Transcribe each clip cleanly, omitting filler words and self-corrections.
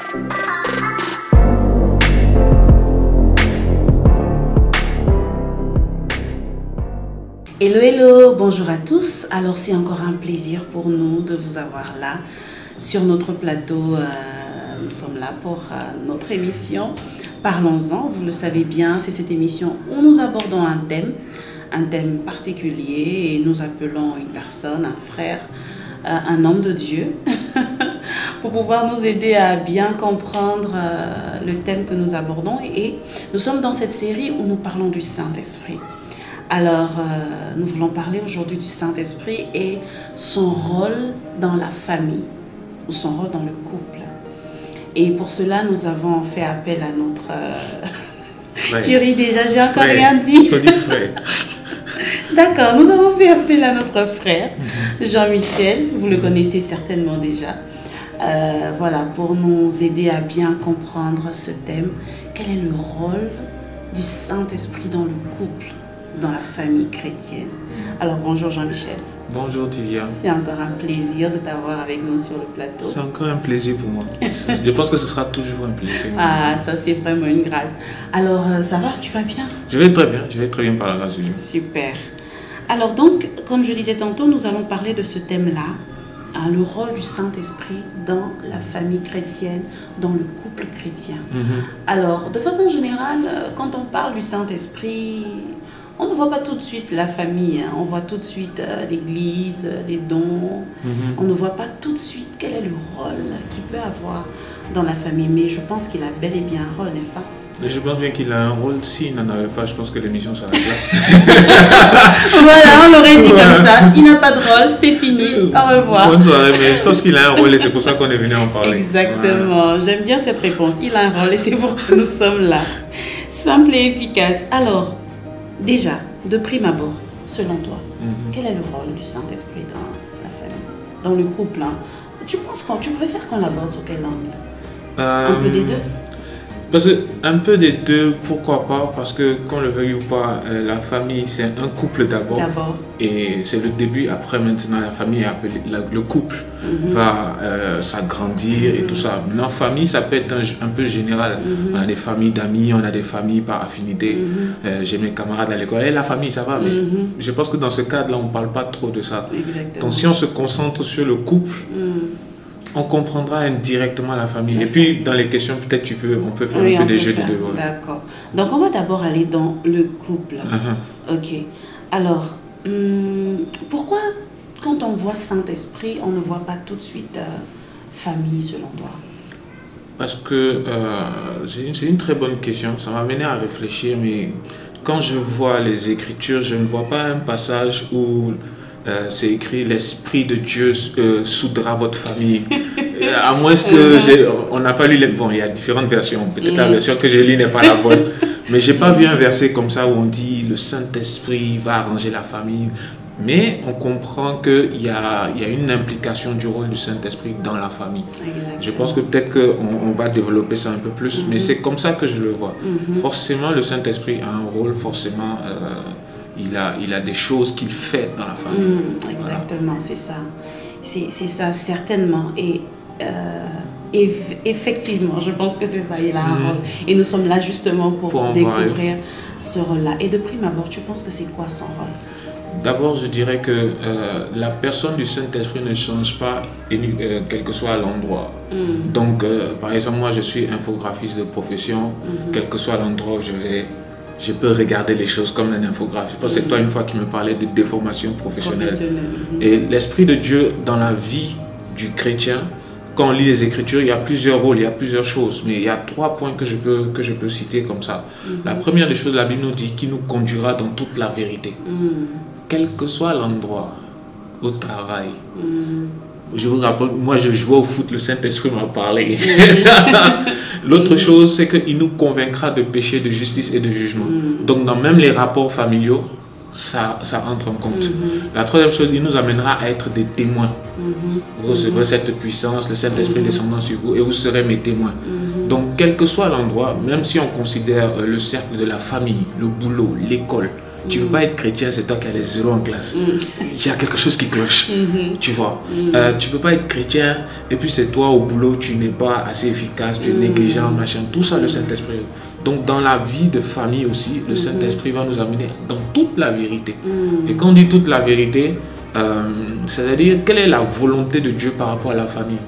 Hello, hello, bonjour à tous. Alors c'est encore un plaisir pour nous de vous avoir là sur notre plateau. Nous sommes là pour notre émission Parlons-en. Vous le savez bien, c'est cette émission où nous abordons un thème particulier et nous appelons une personne, un frère, un homme de Dieu pour pouvoir nous aider à bien comprendre le thème que nous abordons. Et nous sommes dans cette série où nous parlons du Saint-Esprit. Alors, nous voulons parler aujourd'hui du Saint-Esprit et son rôle dans la famille ou son rôle dans le couple. Et pour cela, nous avons fait appel à notre... Tu ris déjà, j'ai encore rien dit. D'accord, nous avons fait appel à notre frère, Jean-Michel. Vous le connaissez certainement déjà. Voilà, pour nous aider à bien comprendre ce thème. Quel est le rôle du Saint-Esprit dans le couple, dans la famille chrétienne? Alors bonjour Jean-Michel. Bonjour Tivia. C'est encore un plaisir de t'avoir avec nous sur le plateau. C'est encore un plaisir pour moi. Je pense que ce sera toujours un plaisir. Ah, ça c'est vraiment une grâce. Alors ça va, tu vas bien? Je vais très bien par la grâce de Dieu. Super. Alors donc, comme je disais tantôt, nous allons parler de ce thème-là, le rôle du Saint-Esprit dans la famille chrétienne, dans le couple chrétien. Alors, de façon générale, quand on parle du Saint-Esprit, on ne voit pas tout de suite la famille, hein. On voit tout de suite l'église, les dons. On ne voit pas tout de suite quel est le rôle qu'il peut avoir dans la famille. Mais je pense qu'il a bel et bien un rôle, n'est-ce pas? Je pense bien qu'il a un rôle. S'il n'en avait pas, je pense que l'émission s'arrête là. Voilà, on l'aurait dit comme ça. Il n'a pas de rôle, c'est fini. Au revoir. Bonne soirée, mais je pense qu'il a un rôle et c'est pour ça qu'on est venu en parler. Exactement. Ouais. J'aime bien cette réponse. Il a un rôle et c'est pour que nous sommes là. Simple et efficace. Alors, déjà, de prime abord, selon toi, quel est le rôle du Saint-Esprit dans la famille, dans le couple, hein? Tu préfères qu'on l'aborde sur quel angle? Un peu des deux? Parce que un peu des deux, pourquoi pas? Parce que qu'on le veuille ou pas, la famille c'est un couple d'abord. Et c'est le début. Après maintenant la famille est appelée, le couple va s'agrandir et tout ça. Maintenant famille ça peut être un peu général. On a des familles d'amis, on a des familles par affinité. J'ai mes camarades à l'école. Et la famille ça va, mais je pense que dans ce cadre-là on parle pas trop de ça. Donc si on se concentre sur le couple. On comprendra indirectement la famille. Et puis, dans les questions, peut-être on peut faire un peu des jeux de deux. D'accord. Donc, on va d'abord aller dans le couple. Ok. Alors, pourquoi, quand on voit Saint-Esprit, on ne voit pas tout de suite famille, selon toi? Parce que c'est une très bonne question. Ça m'a amené à réfléchir, mais quand je vois les Écritures, je ne vois pas un passage où... c'est écrit l'Esprit de Dieu soudera votre famille. À moins que on n'a pas lu les... Bon, il y a différentes versions. Peut-être la version que j'ai lue n'est pas la bonne. Mais je n'ai pas vu un verset comme ça où on dit le Saint-Esprit va arranger la famille. Mais on comprend qu'il y a une implication du rôle du Saint-Esprit dans la famille. Exactement. Je pense que peut-être qu'on va développer ça un peu plus. Mais c'est comme ça que je le vois. Forcément, le Saint-Esprit a un rôle, forcément... Il a des choses qu'il fait dans la famille. Exactement, voilà. C'est ça. C'est ça, certainement. Et effectivement, je pense que c'est ça, il a un rôle. Et nous sommes là justement pour découvrir ce rôle-là. Et de prime abord, tu penses que c'est quoi son rôle? D'abord, je dirais que la personne du Saint-Esprit ne change pas, quel que soit l'endroit. Donc, par exemple, moi, je suis infographiste de profession. Quel que soit l'endroit où je peux regarder les choses comme un infographe. Je pense que c'est toi une fois qui me parlais de déformation professionnelle. Et l'Esprit de Dieu dans la vie du chrétien, quand on lit les Écritures, il y a plusieurs rôles, il y a plusieurs choses. Mais il y a 3 points que je peux citer comme ça. La première des choses, la Bible nous dit qu'il nous conduira dans toute la vérité. Quel que soit l'endroit, au travail. Je vous rappelle, moi je jouais au foot, le Saint-Esprit m'a parlé. L'autre chose, c'est qu'il nous convaincra de péché, de justice et de jugement. Donc dans même les rapports familiaux, ça entre en compte. La troisième chose, il nous amènera à être des témoins. Vous recevrez cette puissance, le Saint-Esprit descendant sur vous et vous serez mes témoins. Donc quel que soit l'endroit, même si on considère le cercle de la famille, le boulot, l'école, Tu ne peux pas être chrétien, c'est toi qui as les zéros en classe. Il y a quelque chose qui cloche, tu vois. Tu ne peux pas être chrétien et puis c'est toi au boulot, tu n'es pas assez efficace, tu es négligent, machin. Tout ça, le Saint-Esprit. Donc dans la vie de famille aussi, le Saint-Esprit va nous amener dans toute la vérité. Et quand on dit toute la vérité, c'est-à-dire quelle est la volonté de Dieu par rapport à la famille,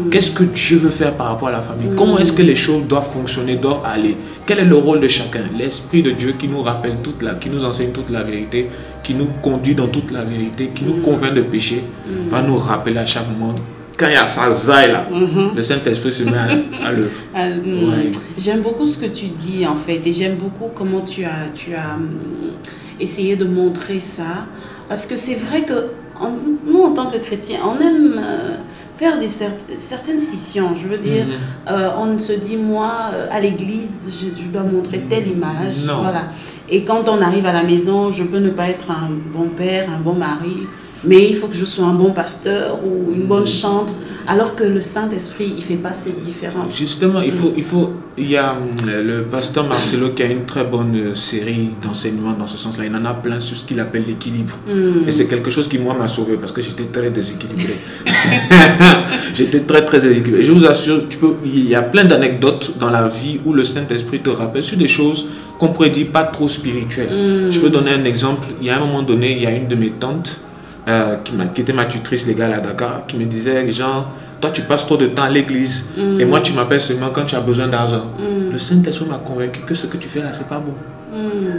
qu'est-ce que Dieu veut faire par rapport à la famille, comment est-ce que les choses doivent fonctionner, doivent aller, quel est le rôle de chacun. L'Esprit de Dieu qui nous rappelle qui nous enseigne toute la vérité, qui nous conduit dans toute la vérité, qui nous convainc de péché, va nous rappeler à chaque moment. Quand il y a ça zaï là, le Saint-Esprit se met à l'œuvre. J'aime beaucoup ce que tu dis en fait, et j'aime beaucoup comment tu as essayé de montrer ça, parce que c'est vrai que nous, en tant que chrétiens, on aime faire certaines scissions. Je veux dire, on se dit, moi, à l'église, je dois montrer telle image. Non. Voilà. Et quand on arrive à la maison, je peux ne pas être un bon père, un bon mari, mais il faut que je sois un bon pasteur ou une bonne chantre, alors que le Saint-Esprit, il ne fait pas cette différence. Justement, il y a le pasteur Marcelo qui a une très bonne série d'enseignements dans ce sens-là. Il en a plein sur ce qu'il appelle l'équilibre. Et c'est quelque chose qui, moi, m'a sauvé parce que j'étais très déséquilibré. J'étais très déséquilibré. Et je vous assure, il y a plein d'anecdotes dans la vie où le Saint-Esprit te rappelle sur des choses qu'on pourrait dire pas trop spirituelles. Je peux donner un exemple. Il y a un moment donné, il y a une de mes tantes qui était ma tutrice légale à Dakar, qui me disait, genre, toi tu passes trop de temps à l'église et moi tu m'appelles seulement quand tu as besoin d'argent. Le Saint-Esprit m'a convaincu que ce que tu fais là, c'est pas bon.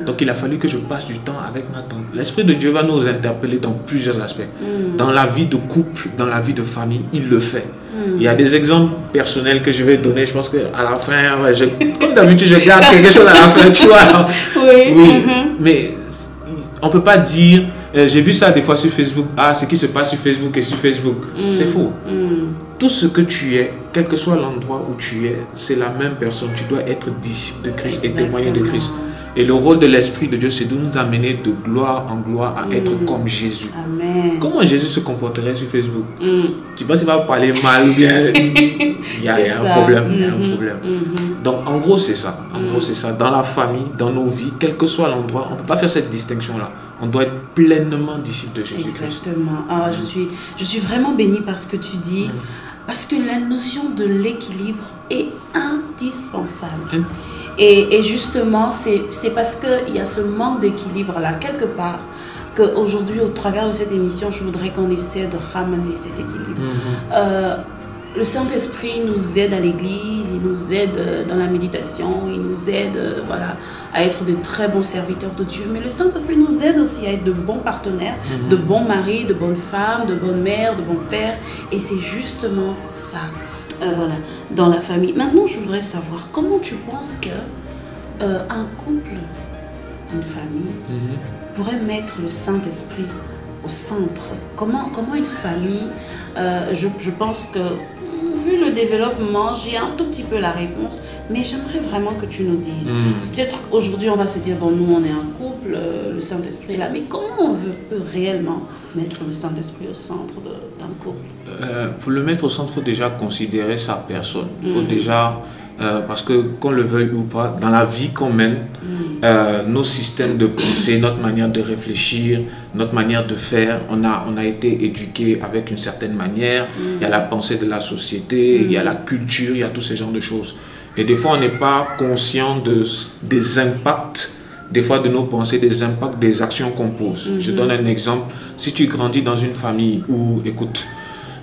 Donc il a fallu que je passe du temps avec ma tante. L'Esprit de Dieu va nous interpeller dans plusieurs aspects. Dans la vie de couple, dans la vie de famille, il le fait. Il y a des exemples personnels que je vais donner. Je pense qu'à la fin, comme d'habitude, je garde quelque chose à la fin, tu vois. Oui. Mais on ne peut pas dire, j'ai vu ça des fois sur Facebook, ce qui se passe sur Facebook est sur Facebook. C'est faux. Tout ce que tu es, quel que soit l'endroit où tu es, c'est la même personne. Tu dois être disciple de Christ et témoigner de Christ. Et le rôle de l'Esprit de Dieu, c'est de nous amener de gloire en gloire à être comme Jésus. Amen. Comment Jésus se comporterait sur Facebook? Tu penses qu'il va parler mal ou bien il y a un problème. Il y a un problème. Donc en gros, c'est ça. En gros, c'est ça. Dans la famille, dans nos vies, quel que soit l'endroit, on ne peut pas faire cette distinction-là. On doit être pleinement disciple de Jésus-Christ. Exactement. Ah, je suis vraiment bénie par ce que tu dis. Parce que la notion de l'équilibre est indispensable. Et justement, c'est parce qu'il y a ce manque d'équilibre-là, quelque part, qu'aujourd'hui, au travers de cette émission, je voudrais qu'on essaie de ramener cet équilibre. Le Saint-Esprit nous aide à l'église, il nous aide dans la méditation, il nous aide à être de très bons serviteurs de Dieu. Mais le Saint-Esprit nous aide aussi à être de bons partenaires, de bons maris, de bonnes femmes, de bonnes mères, de bons pères. Et c'est justement ça, dans la famille. Maintenant, je voudrais savoir comment tu penses que un couple, une famille, pourrait mettre le Saint-Esprit au centre. Comment une famille, je pense que vu le développement, j'ai un tout petit peu la réponse, mais j'aimerais vraiment que tu nous dises. Peut-être qu'aujourd'hui, on va se dire, bon, nous, on est un couple, le Saint-Esprit est là, mais comment on peut réellement mettre le Saint-Esprit au centre d'un couple? Pour le mettre au centre, il faut déjà considérer sa personne. Il faut déjà, parce que qu'on le veuille ou pas, dans la vie qu'on mène, nos systèmes de pensée, notre manière de réfléchir, notre manière de faire, on a été éduqué avec une certaine manière. Il y a la pensée de la société, il y a la culture, il y a tous ces genres de choses. Et des fois, on n'est pas conscient des impacts, des fois de nos pensées, des impacts des actions qu'on pose. Je donne un exemple. Si tu grandis dans une famille où, écoute,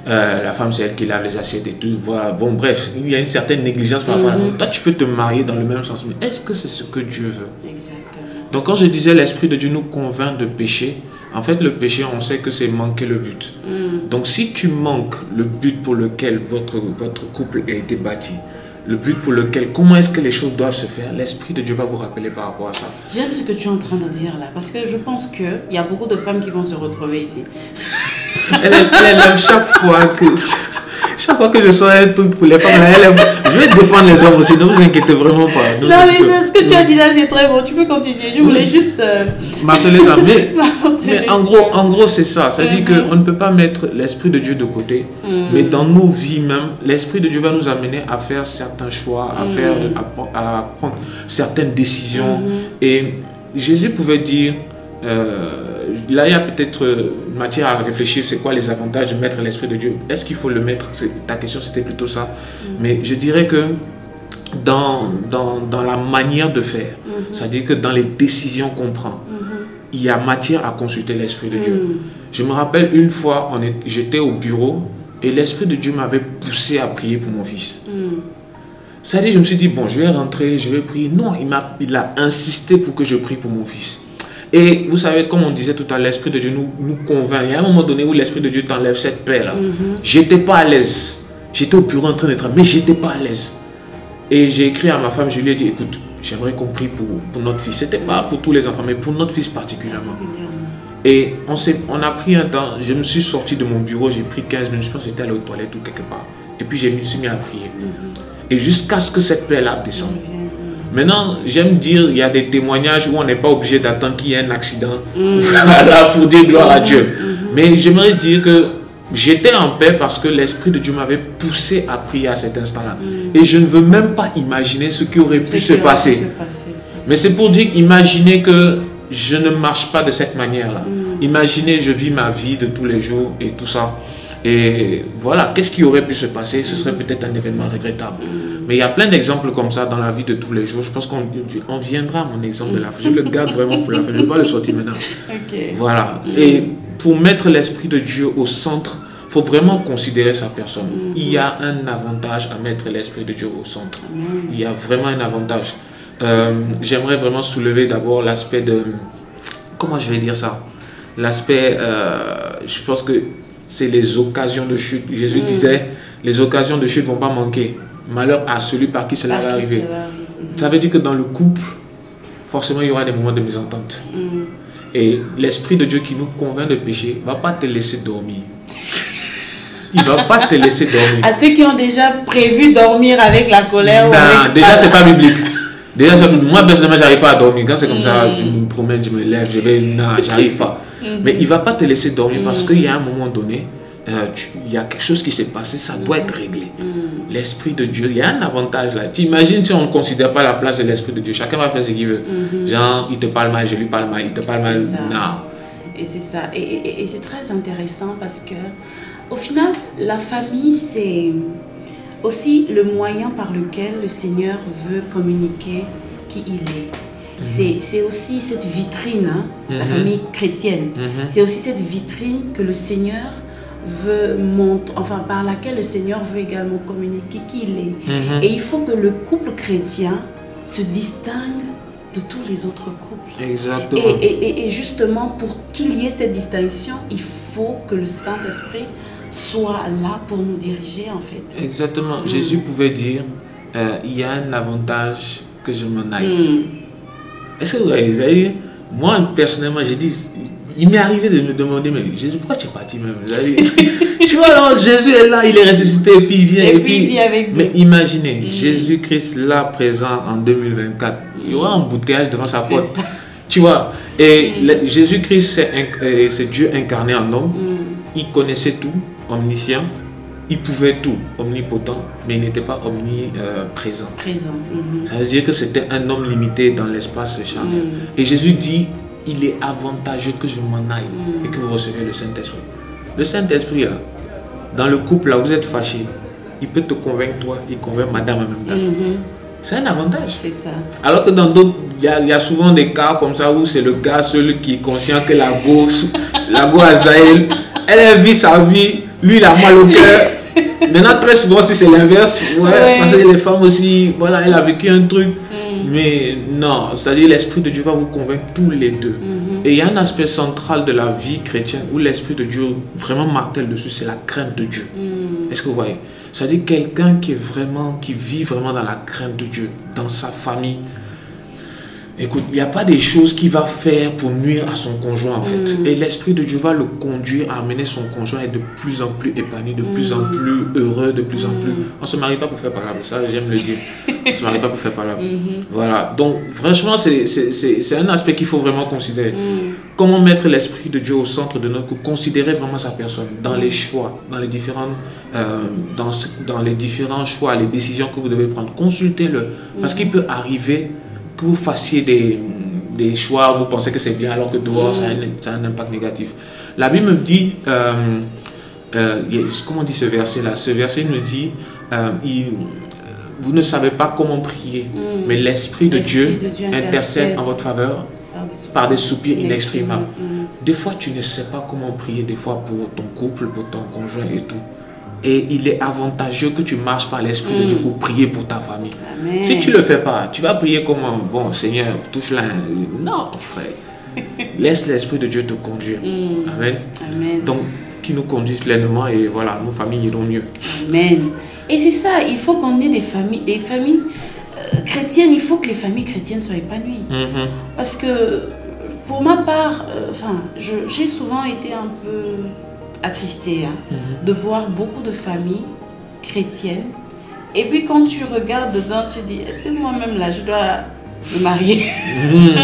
la femme c'est elle qui lave les assiettes et tout, voilà. Bon bref, il y a une certaine négligence par rapport à la... Toi tu peux te marier dans le même sens, mais est-ce que c'est ce que Dieu veut? Exactement. Donc quand je disais l'Esprit de Dieu nous convainc de péché, en fait le péché on sait que c'est manquer le but. Donc si tu manques le but pour lequel votre couple a été bâti, le but pour lequel, comment est-ce que les choses doivent se faire, l'Esprit de Dieu va vous rappeler par rapport à ça. J'aime ce que tu es en train de dire là, parce que je pense qu'il y a beaucoup de femmes qui vont se retrouver ici. Elle aime chaque fois que je sors un truc pour les femmes, je vais défendre les hommes aussi, ne vous inquiétez vraiment pas. Non mais ce que tu as dit là c'est très bon, tu peux continuer, je voulais juste... marteler ça, mais en gros c'est ça, c'est-à-dire qu'on ne peut pas mettre l'Esprit de Dieu de côté, mais dans nos vies même, l'Esprit de Dieu va nous amener à faire certains choix, à prendre certaines décisions, et Jésus pouvait dire... là, il y a peut-être matière à réfléchir, c'est quoi les avantages de mettre l'Esprit de Dieu. Est-ce qu'il faut le mettre? Ta question, c'était plutôt ça. Mais je dirais que dans la manière de faire, c'est-à-dire que dans les décisions qu'on prend, il y a matière à consulter l'Esprit de Dieu. Je me rappelle une fois, j'étais au bureau et l'Esprit de Dieu m'avait poussé à prier pour mon fils. C'est-à-dire, je me suis dit, bon, je vais rentrer, je vais prier. Non, il a insisté pour que je prie pour mon fils. Et vous savez, comme on disait tout à l'heure, l'Esprit de Dieu nous convainc. Il y a un moment donné où l'Esprit de Dieu t'enlève cette paix-là. J'étais pas à l'aise. J'étais au bureau en train d'être, mais j'étais pas à l'aise. Et j'ai écrit à ma femme, je lui ai dit, écoute, j'aimerais qu'on prie pour notre fils. C'était pas pour tous les enfants, mais pour notre fils particulièrement. Et on a pris un temps, je me suis sorti de mon bureau, j'ai pris 15 minutes, je pense que j'étais allé aux toilettes ou quelque part. Et puis je me suis mis à prier. Et jusqu'à ce que cette paix-là descende. Maintenant, j'aime dire, il y a des témoignages où on n'est pas obligé d'attendre qu'il y ait un accident là, pour dire gloire à Dieu. Mais j'aimerais dire que j'étais en paix parce que l'Esprit de Dieu m'avait poussé à prier à cet instant-là. Et je ne veux même pas imaginer ce qui aurait pu se passer. Mais c'est pour dire, imaginez que je ne marche pas de cette manière-là. Imaginez, je vis ma vie de tous les jours et tout ça. Et voilà, qu'est-ce qui aurait pu se passer? Ce serait peut-être un événement regrettable. Mais il y a plein d'exemples comme ça dans la vie de tous les jours. Je pense qu'on viendra à mon exemple de la fin. Je le garde vraiment pour la fin. Je ne vais pas le sortir maintenant. Voilà. Et pour mettre l'Esprit de Dieu au centre, il faut vraiment considérer sa personne. Il y a un avantage à mettre l'Esprit de Dieu au centre. Il y a vraiment un avantage. J'aimerais vraiment soulever d'abord l'aspect de... Comment je vais dire ça? L'aspect... je pense que c'est les occasions de chute. Jésus disait, les occasions de chute ne vont pas manquer. Malheur à celui par qui cela va arriver. Ça veut dire que dans le couple, forcément, il y aura des moments de mésentente. Et l'Esprit de Dieu qui nous convainc de pécher ne va pas te laisser dormir. Il ne va pas te laisser dormir. À ceux qui ont déjà prévu dormir avec la colère. Non, déjà, ce n'est pas biblique. Déjà, moi, personnellement, je n'arrive pas à dormir. Quand c'est comme ça, je me promène, je me lève, je vais... Non, j'arrive pas. Mais il ne va pas te laisser dormir parce qu'il y a un moment donné, il y a quelque chose qui s'est passé, ça doit être réglé. L'Esprit de Dieu, il y a un avantage là. Tu imagines si on ne considère pas la place de l'Esprit de Dieu, chacun va faire ce qu'il veut. Genre, il te parle mal, je lui parle mal, il te parle mal. Non. Et c'est ça. Et c'est très intéressant parce que, au final, la famille, c'est aussi le moyen par lequel le Seigneur veut communiquer qui il est. C'est aussi cette vitrine, hein, la famille chrétienne. C'est aussi cette vitrine que le Seigneur veut montrer, enfin par laquelle le Seigneur veut également communiquer qui il est. Et il faut que le couple chrétien se distingue de tous les autres couples. Exactement. Et justement, pour qu'il y ait cette distinction, il faut que le Saint-Esprit soit là pour nous diriger en fait. Exactement. Jésus pouvait dire, il y a un avantage que je m'en aille. Est-ce que vous avez, moi personnellement, j'ai dit, il m'est arrivé de me demander, mais Jésus, pourquoi tu es parti même? Tu vois, alors, Jésus est là, il est ressuscité, et puis il vient. Et puis il vit avec nous. Mais imaginez, Jésus-Christ là, présent en 2024, il y aura un embouteillage devant sa porte. Tu vois, et Jésus-Christ, c'est Dieu incarné en homme. Il connaissait tout, omniscient. Il pouvait tout, omnipotent, mais il n'était pas omniprésent. Ça veut dire que c'était un homme limité dans l'espace charnel. Et Jésus dit, il est avantageux que je m'en aille et que vous recevez le Saint-Esprit. Le Saint-Esprit, dans le couple, là, vous êtes fâchés. Il peut te convaincre, toi, il convainc madame en même temps. C'est un avantage. C'est ça. Alors que dans d'autres, il y a souvent des cas comme ça où c'est le gars seul qui est conscient que la go Azaël, elle vit sa vie, lui il a mal au cœur. Maintenant, très souvent, si c'est l'inverse, parce que les femmes aussi, voilà, elle a vécu un truc. Mais non, c'est-à-dire l'Esprit de Dieu va vous convaincre tous les deux. Et il y a un aspect central de la vie chrétienne où l'Esprit de Dieu vraiment martèle dessus, c'est la crainte de Dieu. Est-ce que vous voyez? C'est-à-dire quelqu'un qui vit vraiment dans la crainte de Dieu, dans sa famille. Écoute, il n'y a pas des choses qu'il va faire pour nuire à son conjoint en fait. Et l'Esprit de Dieu va le conduire à amener son conjoint à être de plus en plus épanoui, de plus en plus heureux, de plus en plus... On ne se marie pas pour faire palabre, ça j'aime le dire. On ne se marie pas pour faire palabre. Voilà, donc franchement c'est un aspect qu'il faut vraiment considérer. Comment mettre l'Esprit de Dieu au centre de notre couple, considérer vraiment sa personne dans les choix, dans les différents choix, les décisions que vous devez prendre. Consultez-le, parce qu'il peut arriver que vous fassiez des choix, vous pensez que c'est bien alors que dehors, ça a un impact négatif. La Bible me dit, comment on dit ce verset-là? Ce verset me dit, vous ne savez pas comment prier, mais l'Esprit de Dieu intercède en votre faveur par des soupirs inexprimables. Des fois, tu ne sais pas comment prier, des fois pour ton couple, pour ton conjoint et tout. Et il est avantageux que tu marches par l'Esprit de Dieu pour prier pour ta famille. Amen. Si tu ne le fais pas, tu vas prier comment? Bon, Seigneur, touche-la. Non, frère. Laisse l'Esprit de Dieu te conduire. Amen. Amen. Donc, qui nous conduise pleinement et voilà, nos familles iront mieux. Amen. Et c'est ça, il faut qu'on ait des familles chrétiennes, il faut que les familles chrétiennes soient épanouies. Parce que, pour ma part, j'ai souvent été un peu attristée de voir beaucoup de familles chrétiennes. Et puis quand tu regardes dedans, tu dis, c'est moi-même là, je dois me marier.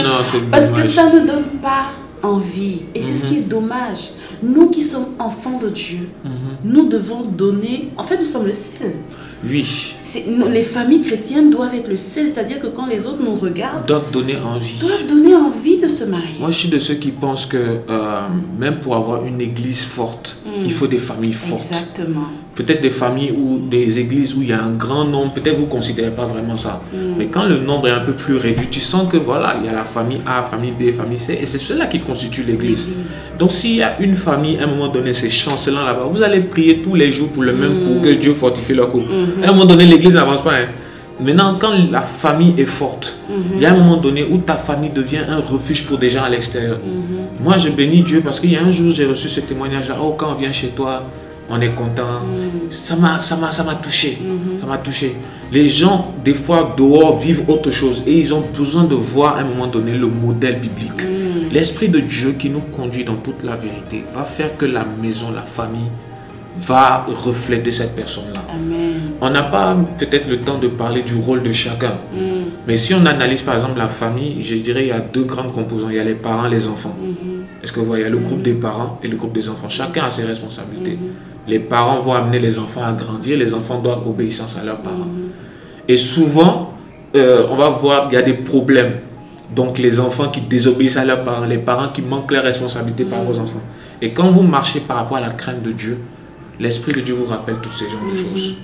Non, c'est parce que ça ne donne pas envie. Et c'est ce qui est dommage. Nous qui sommes enfants de Dieu, nous devons donner... En fait, nous sommes le sel. Oui. Les familles chrétiennes doivent être le sel, c'est-à-dire que quand les autres nous regardent... Doivent donner envie. Doivent donner envie de se marier. Moi, je suis de ceux qui pensent que même pour avoir une église forte, il faut des familles fortes. Exactement. Peut-être des familles ou des églises où il y a un grand nombre, peut-être vous ne considérez pas vraiment ça. Mais quand le nombre est un peu plus réduit, tu sens que voilà, il y a la famille A, famille B, famille C, et c'est cela qui constitue l'église. Donc s'il y a une famille, à un moment donné, c'est chancelant là-bas, vous allez prier tous les jours pour le même, pour que Dieu fortifie leur couple. À un moment donné, l'église n'avance pas. Maintenant, quand la famille est forte, il y a un moment donné où ta famille devient un refuge pour des gens à l'extérieur. Moi, je bénis Dieu parce qu'il y a un jour, j'ai reçu ce témoignage-là. Oh, quand on vient chez toi, on est content. Ça m'a touché. Ça m'a touché. Les gens, des fois, dehors, vivent autre chose et ils ont besoin de voir à un moment donné le modèle biblique. L'Esprit de Dieu qui nous conduit dans toute la vérité va faire que la maison, la famille, va refléter cette personne-là. On n'a pas peut-être le temps de parler du rôle de chacun. Mais si on analyse par exemple la famille, je dirais il y a deux grandes composantes. Il y a les parents et les enfants. Est-ce que vous voyez, il y a le groupe des parents et le groupe des enfants. Chacun a ses responsabilités. Les parents vont amener les enfants à grandir. Les enfants doivent obéissance à leurs parents. Et souvent, on va voir qu'il y a des problèmes. Donc les enfants qui désobéissent à leurs parents, les parents qui manquent leurs responsabilités par rapport aux enfants. Et quand vous marchez par rapport à la crainte de Dieu, l'Esprit de Dieu vous rappelle tous ces genres de choses.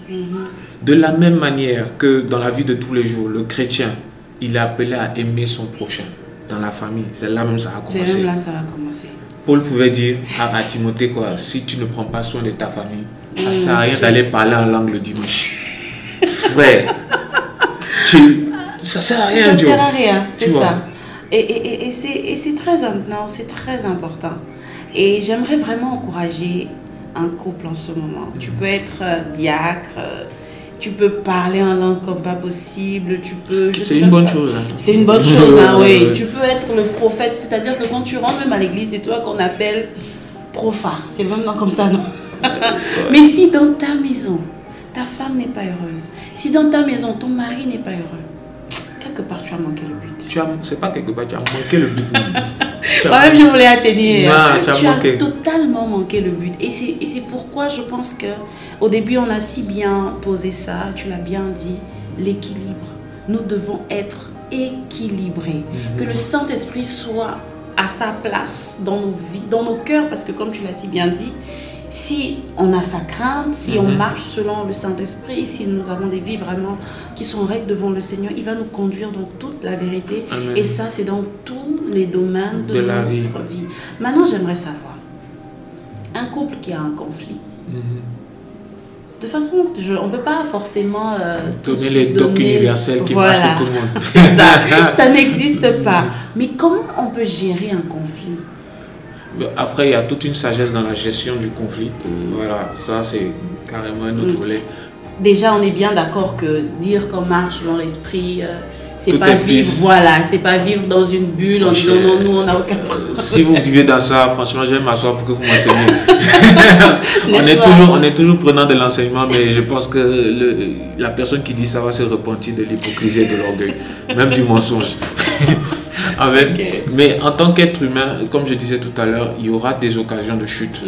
De la même manière que dans la vie de tous les jours, le chrétien, il est appelé à aimer son prochain dans la famille. C'est là même ça a commencé. C'est là ça va commencer. Paul pouvait dire à Timothée, quoi, si tu ne prends pas soin de ta famille, ça ne sert à rien d'aller parler en langue le dimanche. Frère, ça ne sert à rien. Ça ne sert à rien, c'est ça. Et c'est très important. Et j'aimerais vraiment encourager un couple en ce moment. Tu peux être diacre, tu peux parler en langue comme pas possible, tu peux... C'est une bonne chose. C'est une bonne chose, hein, oui. Tu peux être le prophète, c'est-à-dire que quand tu rentres même à l'église, c'est toi qu'on appelle prophat. C'est le même nom comme ça, non? Mais si dans ta maison, ta femme n'est pas heureuse, si dans ta maison, ton mari n'est pas heureux, quelque part tu as manqué le but. C'est pas quelque part, tu as manqué le but. Moi-même, je voulais atténuer. Tu as totalement manqué le but. Et c'est pourquoi je pense qu'au début, on a si bien posé ça, tu l'as bien dit, l'équilibre. Nous devons être équilibrés. Que le Saint-Esprit soit à sa place dans nos vies, dans nos cœurs, parce que comme tu l'as si bien dit, si on a sa crainte, si on marche selon le Saint-Esprit, si nous avons des vies vraiment qui sont rectes devant le Seigneur, il va nous conduire dans toute la vérité. Amen. Et ça, c'est dans tous les domaines de notre vie. Maintenant, j'aimerais savoir, un couple qui a un conflit, de toute façon, on ne peut pas forcément donner les docs universels qui marchent pour tout le monde. C'est ça n'existe pas. Mais comment on peut gérer un conflit? Après, il y a toute une sagesse dans la gestion du conflit. Voilà, ça c'est carrément un autre volet. Déjà, on est bien d'accord que dire qu'on marche dans l'esprit, c'est pas vivre, voilà, c'est pas vivre dans une bulle en disant non, nous on n'a aucun problème. Si vous vivez dans ça, franchement, je vais m'asseoir pour que vous m'enseignez. on est toujours prenant de l'enseignement, mais je pense que la personne qui dit ça va se repentir de l'hypocrisie et de l'orgueil, même du mensonge. Amen. Okay. Mais en tant qu'être humain, comme je disais tout à l'heure, il y aura des occasions de chute.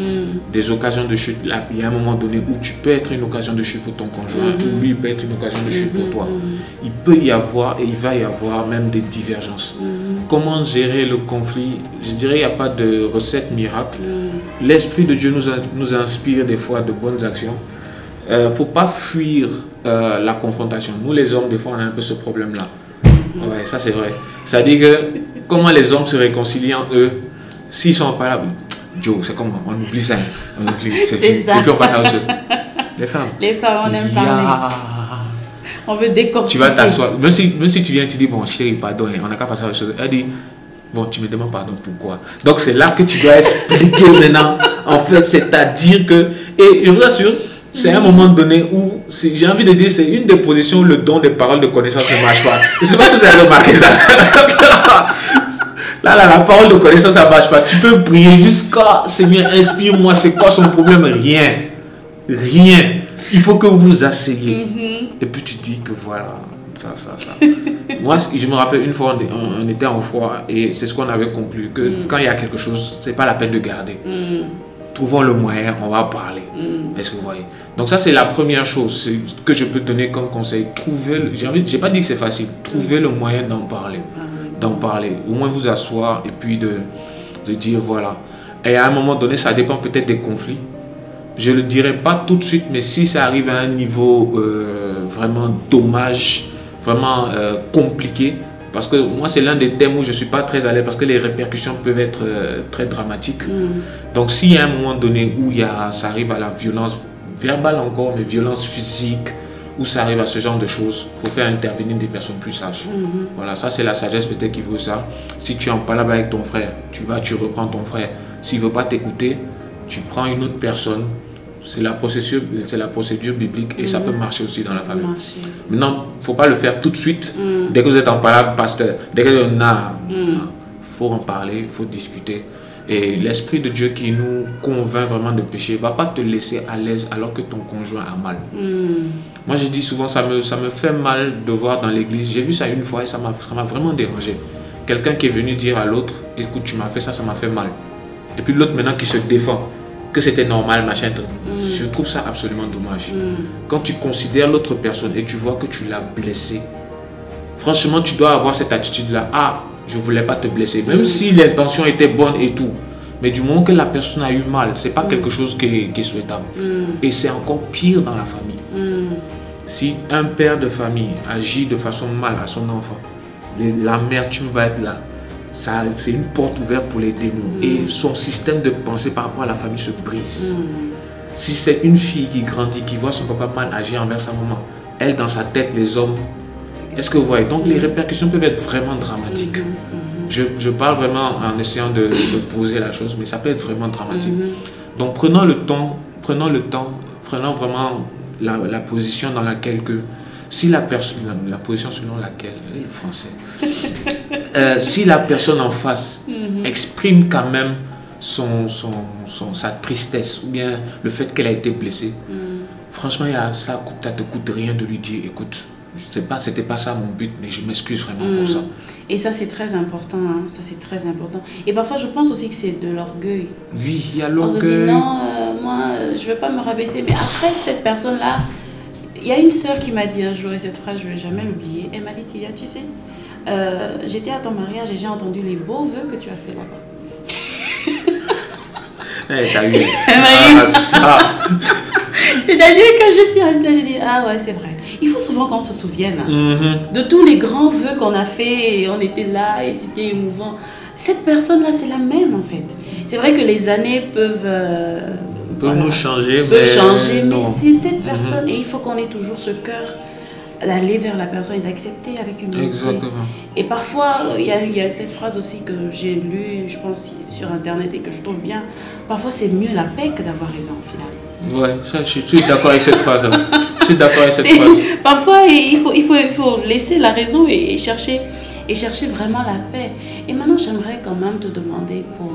Des occasions de chute. Là, il y a un moment donné où tu peux être une occasion de chute pour ton conjoint, ou lui peut être une occasion de chute pour toi. Il peut y avoir et il va y avoir même des divergences. Comment gérer le conflit? Je dirais qu'il n'y a pas de recette miracle. L'Esprit de Dieu nous inspire des fois de bonnes actions. Il ne faut pas fuir la confrontation. Nous les hommes, des fois, on a un peu ce problème-là. Ouais, ça c'est vrai. C'est-à-dire que comment les hommes se réconcilient entre eux s'ils ne sont pas là? Joe, c'est comment? On oublie ça. On oublie. C'est ça. Et puis on passe à autre chose. Les femmes, on aime parler. On veut décortiquer. Tu vas t'asseoir. Même si tu viens, tu dis, bon chérie, pardon, on n'a qu'à passer à autre chose. Elle dit, bon, tu me demandes pardon, pourquoi? Donc c'est là que tu dois expliquer maintenant. En fait, c'est-à-dire que... Et je vous assure, c'est un moment donné où, j'ai envie de dire, c'est une des positions où le don des paroles de connaissance ne marche pas. Je ne sais pas si vous avez remarqué ça. Là, la parole de connaissance, ça ne marche pas. Tu peux prier jusqu'à Seigneur, inspire-moi, c'est quoi son problème? Rien. Rien. Il faut que vous vous asseyez. Et puis tu dis que voilà, ça. Moi, je me rappelle une fois, on était en foi et c'est ce qu'on avait conclu, que quand il y a quelque chose, ce n'est pas la peine de garder. Trouvons le moyen, on va parler. Est-ce que vous voyez? Donc ça, c'est la première chose que je peux donner comme conseil. J'ai pas dit que c'est facile. Trouver le moyen d'en parler. D'en parler. Au moins vous asseoir et puis de dire voilà. Et à un moment donné, ça dépend peut-être des conflits. Je ne le dirai pas tout de suite, mais si ça arrive à un niveau vraiment dommage, vraiment compliqué, parce que moi, c'est l'un des thèmes où je ne suis pas très à l'aise parce que les répercussions peuvent être très dramatiques. Donc, s'il y a un moment donné où ça arrive à la violence verbale encore, mais violence physique, où ça arrive à ce genre de choses, il faut faire intervenir des personnes plus sages. Voilà, ça, c'est la sagesse peut-être qui veut ça. Si tu es en parle avec ton frère, tu reprends ton frère. S'il ne veut pas t'écouter, tu prends une autre personne. C'est la procédure biblique et ça peut marcher aussi dans la famille. Maintenant, il ne faut pas le faire tout de suite. Dès que vous êtes en parole, pasteur, dès que il faut en parler, il faut discuter. Et l'Esprit de Dieu qui nous convainc vraiment de pécher ne va pas te laisser à l'aise alors que ton conjoint a mal. Moi, je dis souvent, ça me fait mal de voir dans l'église. J'ai vu ça une fois et ça m'a vraiment dérangé. Quelqu'un qui est venu dire à l'autre, écoute, tu m'as fait ça, ça m'a fait mal. Et puis l'autre maintenant qui se défend, que c'était normal, machin. Je trouve ça absolument dommage. Quand tu considères l'autre personne et tu vois que tu l'as blessé, franchement, tu dois avoir cette attitude-là. Ah, je ne voulais pas te blesser. Même si l'intention était bonne et tout. Mais du moment que la personne a eu mal, ce n'est pas quelque chose qui est souhaitable. Et c'est encore pire dans la famille. Si un père de famille agit de façon mal à son enfant, l'amertume va être là. C'est une porte ouverte pour les démons. Et son système de pensée par rapport à la famille se brise. Si c'est une fille qui grandit, qui voit son papa mal agir envers sa maman, elle dans sa tête, les hommes, est-ce que vous voyez? Donc les répercussions peuvent être vraiment dramatiques. Je parle vraiment en essayant de poser la chose, mais ça peut être vraiment dramatique. Donc prenons le temps, prenons vraiment la position dans laquelle si la position selon laquelle, le français, si la personne en face exprime quand même sa tristesse ou bien le fait qu'elle a été blessée, franchement, ça te coûte rien de lui dire, écoute, c'était pas ça mon but, mais je m'excuse vraiment pour ça. Et ça, c'est très important. Hein. Ça, c'est très important. Et parfois, je pense aussi que c'est de l'orgueil. Oui, il y a l'orgueil. On se dit, non, moi, je ne vais pas me rabaisser. Mais après, cette personne-là, il y a une sœur qui m'a dit un jour, et cette phrase, je ne vais jamais l'oublier. Elle m'a dit, Tia, tu sais, j'étais à ton mariage et j'ai entendu les beaux vœux que tu as fait là-bas. T'as eu ça. C'est-à-dire que je suis restée là, je dis, ah ouais, c'est vrai. Il faut souvent qu'on se souvienne de tous les grands vœux qu'on a fait et on était là et c'était émouvant. Cette personne-là, c'est la même en fait. C'est vrai que les années peuvent nous changer, mais c'est cette personne et il faut qu'on ait toujours ce cœur d'aller vers la personne et d'accepter avec humilité. Exactement. Et parfois, il y a cette phrase aussi que j'ai lue, je pense, sur Internet et que je trouve bien. Parfois, c'est mieux la paix que d'avoir raison, au final. Ouais, ça, je suis d'accord avec cette phrase. Je suis d'accord avec cette phrase. Parfois, il faut laisser la raison et chercher vraiment la paix. Et maintenant, j'aimerais quand même te demander pour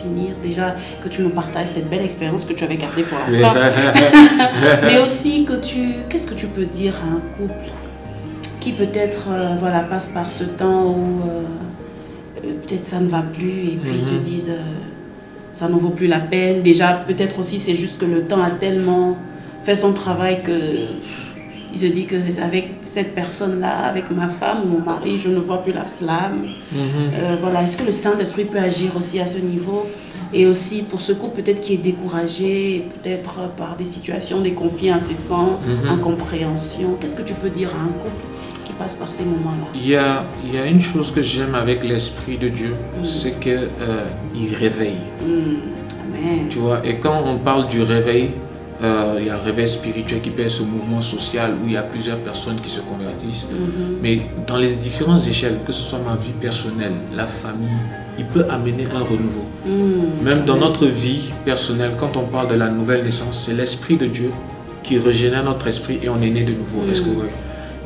finir, déjà, que tu nous partages cette belle expérience que tu avais gardée pour la fin. Mais aussi, qu'est-ce que tu peux dire à un couple qui peut-être passe par ce temps où peut-être ça ne va plus et puis ils se disent ça n'en vaut plus la peine. Déjà, peut-être aussi c'est juste que le temps a tellement fait son travail que il se dit qu'avec cette personne-là, avec ma femme ou mon mari, je ne vois plus la flamme. Voilà. Est-ce que le Saint-Esprit peut agir aussi à ce niveau? Et aussi pour ce couple peut-être qui est découragé, peut-être par des situations, des conflits incessants, incompréhension. Qu'est-ce que tu peux dire à un couple qui passe par ces moments-là? Il y a une chose que j'aime avec l'Esprit de Dieu, c'est qu'il réveille. Amen. Tu vois, et quand on parle du réveil, il y a un réveil spirituel qui peut être ce mouvement social où il y a plusieurs personnes qui se convertissent. Mais dans les différentes échelles, que ce soit ma vie personnelle, la famille, il peut amener un renouveau. Même dans notre vie personnelle, quand on parle de la nouvelle naissance, c'est l'Esprit de Dieu qui régénère notre esprit et on est né de nouveau. Est-ce que oui?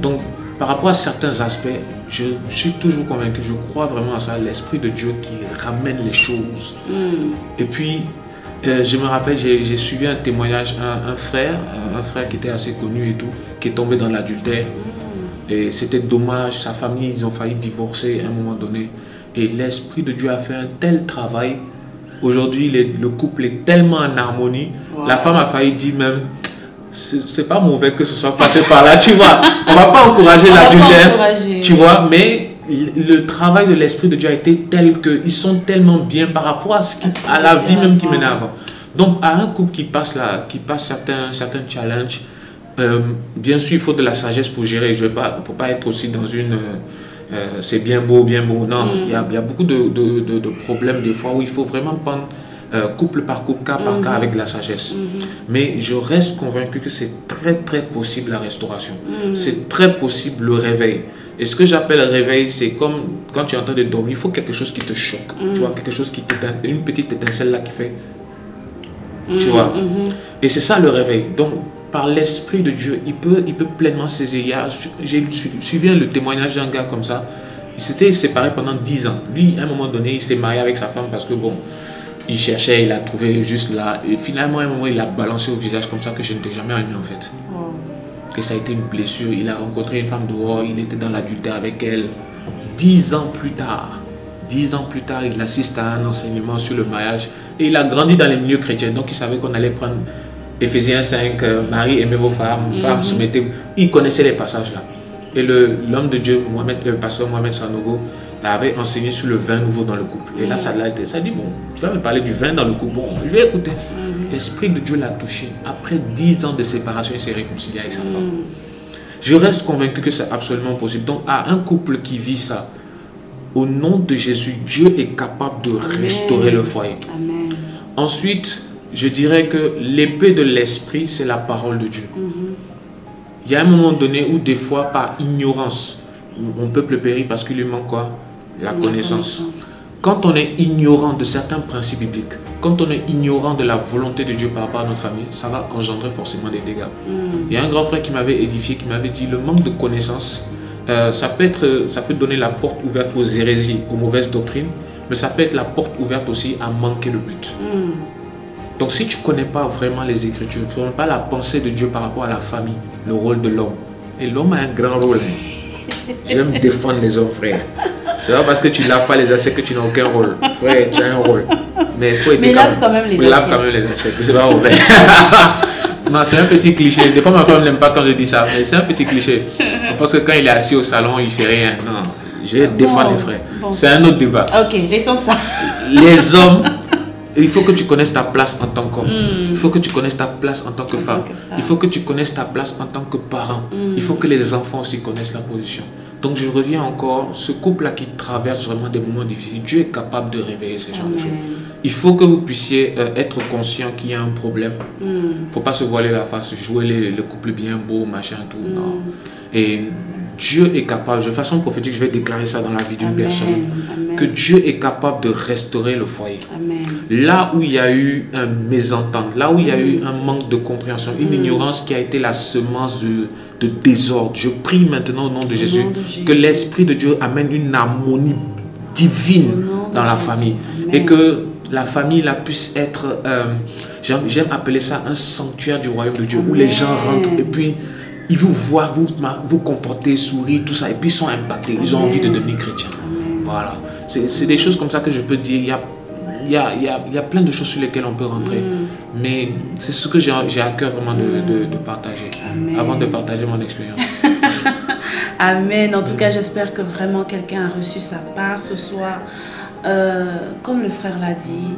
Donc, par rapport à certains aspects, je suis toujours convaincu, je crois vraiment à ça, l'Esprit de Dieu qui ramène les choses. Et puis, je me rappelle, j'ai suivi un témoignage, un frère qui était assez connu et tout, qui est tombé dans l'adultère. Et c'était dommage, sa famille, ils ont failli divorcer à un moment donné. Et l'Esprit de Dieu a fait un tel travail. Aujourd'hui, le couple est tellement en harmonie. La femme a failli dire même, c'est pas mauvais que ce soit passé par là, tu vois. On va pas encourager l'adultère, tu vois, mais le travail de l'Esprit de Dieu a été tel qu'ils sont tellement bien par rapport à la vie même qu'ils menaient avant. Donc, à un couple qui passe certains challenges, bien sûr, il faut de la sagesse pour gérer. Il ne faut pas être aussi dans une... c'est bien beau. Non, il y a beaucoup de problèmes des fois où il faut vraiment prendre couple par couple, cas par cas avec de la sagesse. Mais je reste convaincu que c'est très très possible la restauration. C'est très possible le réveil. Et ce que j'appelle réveil, c'est comme quand tu es en train de dormir, il faut quelque chose qui te choque. Tu vois, quelque chose qui une petite étincelle là qui fait... Tu vois. Et c'est ça le réveil. Donc, par l'Esprit de Dieu, il peut pleinement saisir. J'ai suivi le témoignage d'un gars comme ça. Il s'était séparé pendant 10 ans. Lui, à un moment donné, il s'est marié avec sa femme parce que bon, il cherchait, il a trouvé juste là. Et finalement, à un moment, il a balancé au visage comme ça que je ne t'ai jamais aimé en fait. Et ça a été une blessure. Il a rencontré une femme dehors, il était dans l'adultère avec elle. 10 ans plus tard, il assiste à un enseignement sur le mariage. Et il a grandi dans les milieux chrétiens. Donc, il savait qu'on allait prendre Éphésiens 5, Marie, aimez vos femmes, femmes, soumettez-vous. Il connaissait les passages là. Et l'homme de Dieu, le pasteur Mohamed Sanogo, avait enseigné sur le vin nouveau dans le couple. Et là, ça a dit, bon, tu vas me parler du vin dans le couple. Bon, je vais écouter. L'Esprit de Dieu l'a touché. Après 10 ans de séparation, il s'est réconcilié avec sa femme. Je reste convaincu que c'est absolument possible. Donc, à un couple qui vit ça, au nom de Jésus, Dieu est capable de restaurer le foyer. Amen. Ensuite, je dirais que l'épée de l'Esprit, c'est la parole de Dieu. Il y a un moment donné où des fois, par ignorance, mon peuple périt parce qu'il lui manque quoi? La connaissance. Quand on est ignorant de certains principes bibliques, quand on est ignorant de la volonté de Dieu par rapport à notre famille, ça va engendrer forcément des dégâts. Il y a un grand frère qui m'avait édifié, qui m'avait dit, le manque de connaissance, ça peut donner la porte ouverte aux hérésies, aux mauvaises doctrines, mais ça peut être la porte ouverte aussi à manquer le but. Donc si tu ne connais pas vraiment les Écritures, tu ne connais pas la pensée de Dieu par rapport à la famille, le rôle de l'homme. Et l'homme a un grand rôle. J'aime défendre les hommes, frère. C'est pas parce que tu ne laves pas les assiettes que tu n'as aucun rôle. Frère, tu as un rôle. Mais il faut aider quand même les assiettes. C'est pas mauvais. Non, c'est un petit cliché. Des fois, ma femme n'aime pas quand je dis ça, mais c'est un petit cliché. Parce que quand il est assis au salon, il ne fait rien. Non, je défends les frères. C'est un autre débat. Ok, laissons ça. Les hommes, il faut que tu connaisses ta place en tant qu'homme. Il faut que tu connaisses ta place en tant que femme. Il faut que tu connaisses ta place en tant que parent. Il faut que les enfants aussi connaissent la position. Donc je reviens encore, ce couple-là qui traverse vraiment des moments difficiles, Dieu est capable de réveiller ces genres de choses. Il faut que vous puissiez être conscient qu'il y a un problème. Il ne faut pas se voiler la face, jouer le couple bien beau, machin, tout. Non. Et Dieu est capable, de façon prophétique, je vais déclarer ça dans la vie d'une personne, que Dieu est capable de restaurer le foyer. Amen. Là où il y a eu un mésentente, là où il y a eu un manque de compréhension, une ignorance qui a été la semence de désordre, je prie maintenant au nom de Jésus, que l'Esprit de Dieu amène une harmonie divine dans la famille. Amen. Et que la famille là puisse être, j'aime appeler ça un sanctuaire du royaume de Dieu, où les gens rentrent et puis ils vous voient, vous comporter, sourire, tout ça, et puis ils sont impactés, ils ont envie de devenir chrétiens. Voilà. C'est des choses comme ça que je peux dire. Il y a plein de choses sur lesquelles on peut rentrer. Mais c'est ce que j'ai à cœur vraiment de partager. Amen. Avant de partager mon expérience. Amen. En tout cas, j'espère que vraiment quelqu'un a reçu sa part ce soir. Comme le frère l'a dit,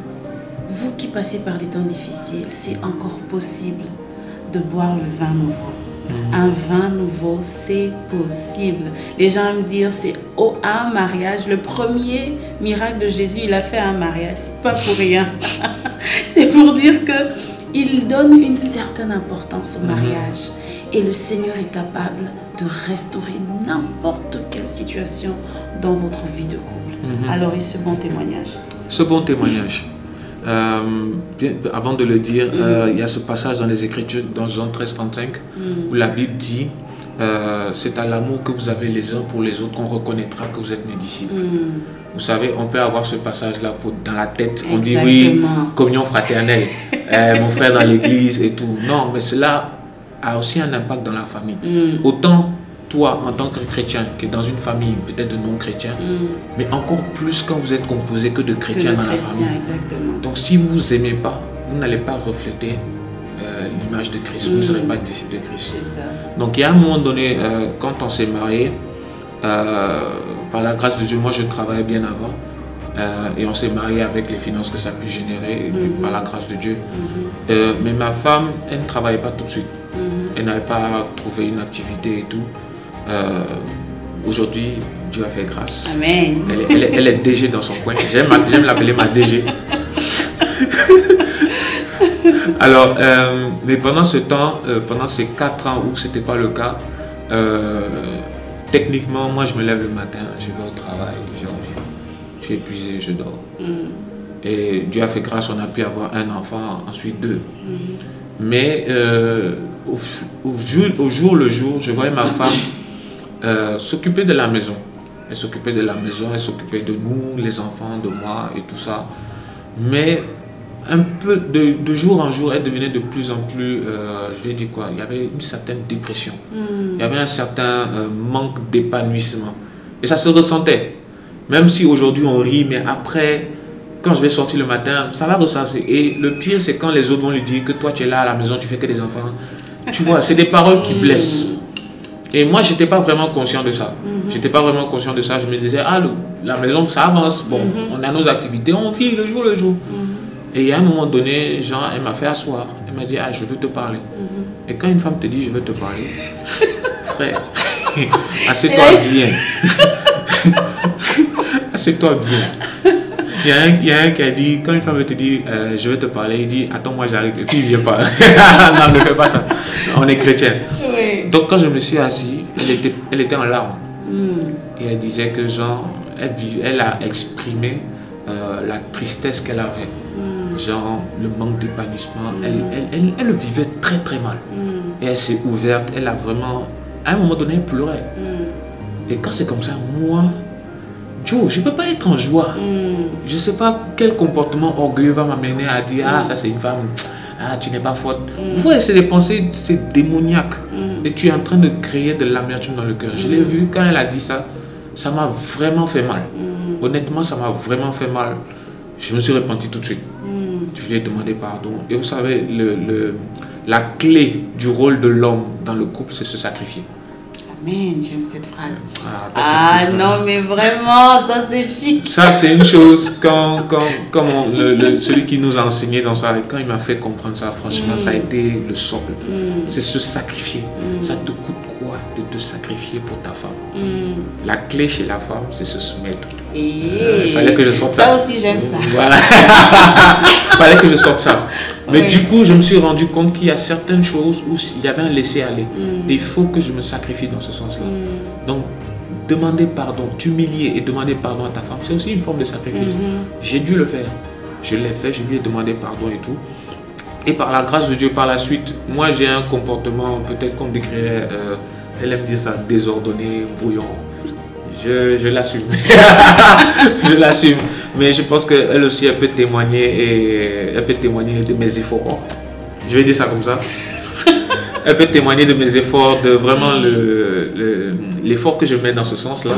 vous qui passez par des temps difficiles, c'est encore possible de boire le vin nouveau. Un vin nouveau, c'est possible. Les gens aiment dire c'est un mariage. Le premier miracle de Jésus, il a fait un mariage. C'est pas pour rien. C'est pour dire que il donne une certaine importance au mariage. Et le Seigneur est capable de restaurer n'importe quelle situation dans votre vie de couple. Alors, et ce bon témoignage? Ce bon témoignage. Avant de le dire, il y a ce passage dans les Écritures, dans Jean 13:35, où la Bible dit c'est à l'amour que vous avez les uns pour les autres qu'on reconnaîtra que vous êtes mes disciples. Vous savez, on peut avoir ce passage-là dans la tête. On dit oui, communion fraternelle, mon frère dans l'église et tout. Non, mais cela a aussi un impact dans la famille. Autant toi, en tant que chrétien, qui est dans une famille peut-être de non-chrétiens, mais encore plus quand vous êtes composé que de chrétiens dans la famille. Exactement. Donc si vous ne vous aimez pas, vous n'allez pas refléter l'image de Christ, vous ne serez pas disciple de Christ. Donc il y a un moment donné, quand on s'est marié, par la grâce de Dieu, moi je travaillais bien avant, et on s'est marié avec les finances que ça a pu générer, par la grâce de Dieu. Mais ma femme, elle ne travaillait pas tout de suite. Elle n'avait pas trouvé une activité et tout. Aujourd'hui, Dieu a fait grâce. Amen. Elle est DG dans son coin. J'aime l'appeler ma DG. Alors, mais pendant ce temps, pendant ces 4 ans où ce n'était pas le cas, techniquement, moi je me lève le matin, je vais au travail, je reviens. Je suis épuisé, je dors. Et Dieu a fait grâce, on a pu avoir un enfant, ensuite 2. Mais au jour le jour, je voyais ma femme s'occuper de la maison. Elle s'occupait de la maison, elle s'occupait de nous, les enfants, de moi et tout ça. Mais un peu de jour en jour, elle devenait de plus en plus, je vais dire quoi, il y avait une certaine dépression. Il y avait un certain manque d'épanouissement. Et ça se ressentait. Même si aujourd'hui on rit, mais après, quand je vais sortir le matin, ça va ressasser. Et le pire, c'est quand les autres vont lui dire que toi, tu es là à la maison, tu fais que des enfants. Tu vois, c'est des paroles qui blessent. Et moi, je n'étais pas vraiment conscient de ça. J'étais pas vraiment conscient de ça. Je me disais, ah, la maison, ça avance. Bon, on a nos activités, on vit le jour le jour. Et il y a un moment donné, Jean, elle m'a fait asseoir. Elle m'a dit, ah, je veux te parler. Et quand une femme te dit, je veux te parler, frère, assieds-toi bien. Assieds-toi bien. Il y a un qui a dit, quand une femme te dit, je veux te parler, il dit, attends, moi j'arrive. Et puis il ne vient pas. Non, ne fais pas ça. On est chrétien. Oui. Donc quand je me suis assis, elle était en larmes. Et elle disait que genre, elle a exprimé la tristesse qu'elle avait. Genre, le manque d'épanouissement. Elle le vivait très très mal. Et elle s'est ouverte. Elle a vraiment, à un moment donné, elle pleurait. Et quand c'est comme ça, moi, Joe, je ne peux pas être en joie. Je ne sais pas quel comportement orgueilleux va m'amener à dire, ah, ça c'est une femme, ah, tu n'es pas forte. Vous voyez, c'est des pensées, c'est démoniaque. Et tu es en train de créer de l'amertume dans le cœur. Je l'ai vu quand elle a dit ça, ça m'a vraiment fait mal. Honnêtement, ça m'a vraiment fait mal. Je me suis repenti tout de suite. Je lui ai demandé pardon. Et vous savez, la clé du rôle de l'homme dans le couple, c'est se sacrifier. Amen, j'aime cette phrase. Ah non, mais vraiment, ça c'est chic. Ça c'est une chose, quand celui qui nous a enseigné dans ça, quand il m'a fait comprendre ça, franchement, ça a été le socle. C'est se sacrifier. Ça te coûte quoi de te sacrifier pour ta femme? La clé chez la femme, c'est se soumettre. Il fallait que je sorte ça. Ça aussi, j'aime ça. Voilà. Il fallait que je sorte ça. Mais du coup, je me suis rendu compte qu'il y a certaines choses où il y avait un laisser-aller. Et il faut que je me sacrifie dans ce sens-là. Donc, demander pardon, t'humilier et demander pardon à ta femme, c'est aussi une forme de sacrifice. J'ai dû le faire. Je l'ai fait, je lui ai demandé pardon et tout. Et par la grâce de Dieu, par la suite, moi j'ai un comportement, peut-être qu'on décrirait, elle aime dire ça, désordonné, brouillon. Je l'assume. Je l'assume. Mais je pense qu'elle aussi, elle peut témoigner de mes efforts. Je vais dire ça comme ça. Elle peut témoigner de mes efforts, de vraiment l'effort que je mets dans ce sens-là.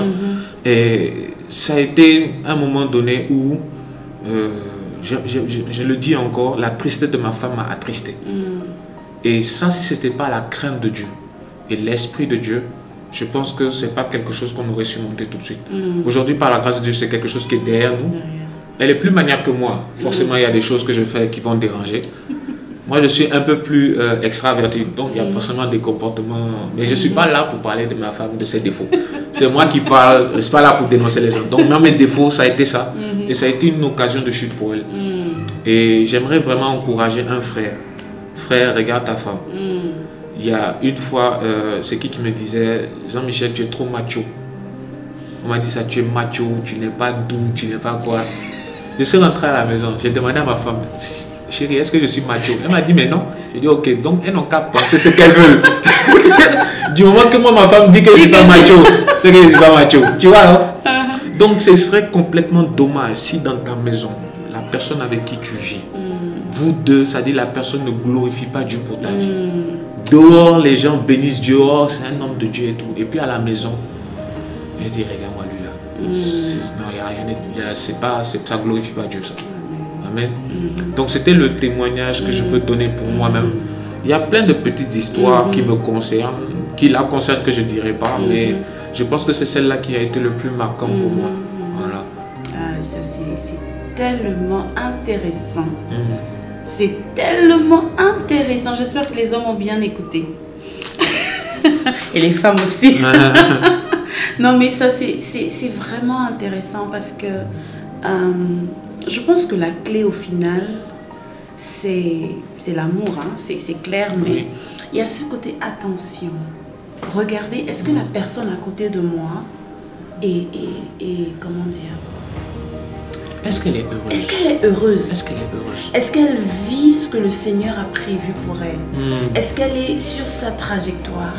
Et ça a été un moment donné où, je le dis encore, la tristesse de ma femme m'a attristé. Et ça, si ce n'était pas la crainte de Dieu et l'Esprit de Dieu, je pense que ce n'est pas quelque chose qu'on aurait surmonté tout de suite. Aujourd'hui, par la grâce de Dieu, c'est quelque chose qui est derrière nous. Elle est plus maniaque que moi. Forcément, il y a des choses que je fais qui vont déranger. Moi, je suis un peu plus extraverti, donc il y a forcément des comportements. Mais je ne suis pas là pour parler de ma femme, de ses défauts. C'est moi qui parle, je ne suis pas là pour dénoncer les gens. Donc, même mes défauts, ça a été ça. Et ça a été une occasion de chute pour elle. Et j'aimerais vraiment encourager un frère. Frère, regarde ta femme. Il y a une fois, c'est qui me disait, Jean-Michel, tu es trop macho. On m'a dit ça, tu es macho, tu n'es pas doux, tu n'es pas quoi. Je suis rentré à la maison, j'ai demandé à ma femme, chérie, est-ce que je suis macho? Elle m'a dit, mais non. J'ai dit, ok, donc elles n'ont qu'à penser ce qu'elles veulent. Du moment que moi, ma femme dit que je ne suis pas macho, c'est que je ne suis pas macho. Tu vois, hein? Donc, ce serait complètement dommage si dans ta maison, la personne avec qui tu vis, vous deux, c'est-à-dire la personne ne glorifie pas Dieu pour ta vie. Dehors, les gens bénissent Dieu, oh, c'est un homme de Dieu et tout. Et puis à la maison, elle dit, regarde-moi lui là. Non, il n'y a rien, ça ne glorifie pas Dieu, ça. Amen. Donc c'était le témoignage que je peux donner pour moi-même. Il y a plein de petites histoires qui me concernent, qui la concernent que je ne dirais pas, mais je pense que c'est celle-là qui a été le plus marquant pour moi. Voilà. Ah, ça c'est tellement intéressant. C'est tellement intéressant. J'espère que les hommes ont bien écouté. Et les femmes aussi. Non, mais ça, c'est vraiment intéressant parce que je pense que la clé au final, c'est l'amour. Hein? C'est clair, mais il y a ce côté attention. Regardez, est-ce que la personne à côté de moi est comment dire? Est-ce qu'elle est heureuse? Est-ce qu'elle est heureuse? Est-ce qu'elle est heureuse? Est-ce qu'elle vit ce que le Seigneur a prévu pour elle? Est-ce qu'elle est sur sa trajectoire?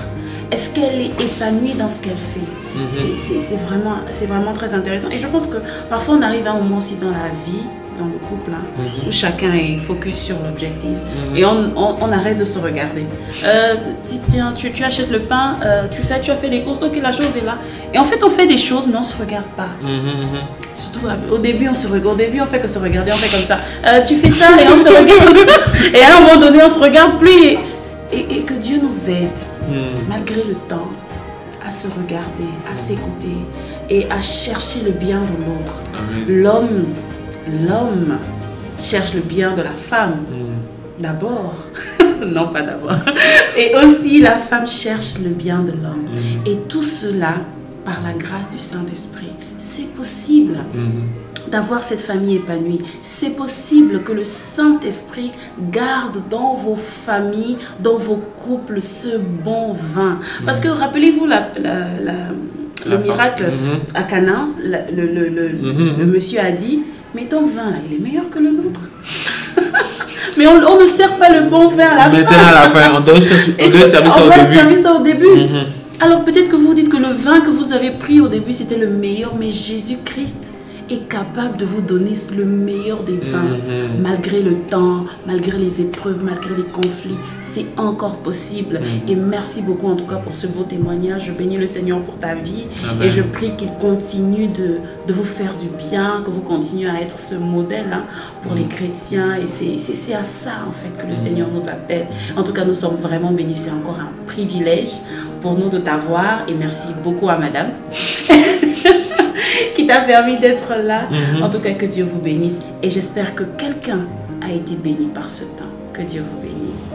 Est-ce qu'elle est épanouie dans ce qu'elle fait? C'est vraiment très intéressant. Et je pense que parfois on arrive à un moment aussi dans la vie, dans le couple, hein, où chacun est focus sur l'objectif. Et on arrête de se regarder. Tiens, tu achètes le pain, tu as fait les courses, ok, la chose est là. Et en fait, on fait des choses, mais on ne se regarde pas. Surtout au début, on se regarde. Au début, on fait que se regarder, on fait comme ça. Tu fais ça et on se regarde. Et à un moment donné, on ne se regarde plus. Et que Dieu nous aide, malgré le temps, à se regarder, à s'écouter et à chercher le bien de l'autre. L'homme cherche le bien de la femme, d'abord. Non, pas d'abord. Et aussi, la femme cherche le bien de l'homme. Et tout cela, par la grâce du Saint-Esprit, c'est possible. D'avoir cette famille épanouie. C'est possible que le Saint-Esprit garde dans vos familles, dans vos couples, ce bon vin. Parce que rappelez-vous le miracle à Cana, le monsieur a dit, mais ton vin là, il est meilleur que le nôtre. Mais on ne sert pas le bon vin à la fin. Maintenant à la fin, on doit servir ça au début. Alors peut-être que vous dites que le vin que vous avez pris au début, c'était le meilleur, mais Jésus-Christ est capable de vous donner le meilleur des vins, malgré le temps, malgré les épreuves, malgré les conflits. C'est encore possible. Et merci beaucoup en tout cas pour ce beau témoignage. Je bénis le Seigneur pour ta vie. Amen. Et je prie qu'il continue de vous faire du bien, que vous continuez à être ce modèle pour les chrétiens. Et c'est à ça en fait que le Seigneur nous appelle. En tout cas, nous sommes vraiment bénis. C'est encore un privilège pour nous de t'avoir. Et merci beaucoup à madame. Qui t'a permis d'être là. En tout cas, que Dieu vous bénisse. Et j'espère que quelqu'un a été béni par ce temps. Que Dieu vous bénisse.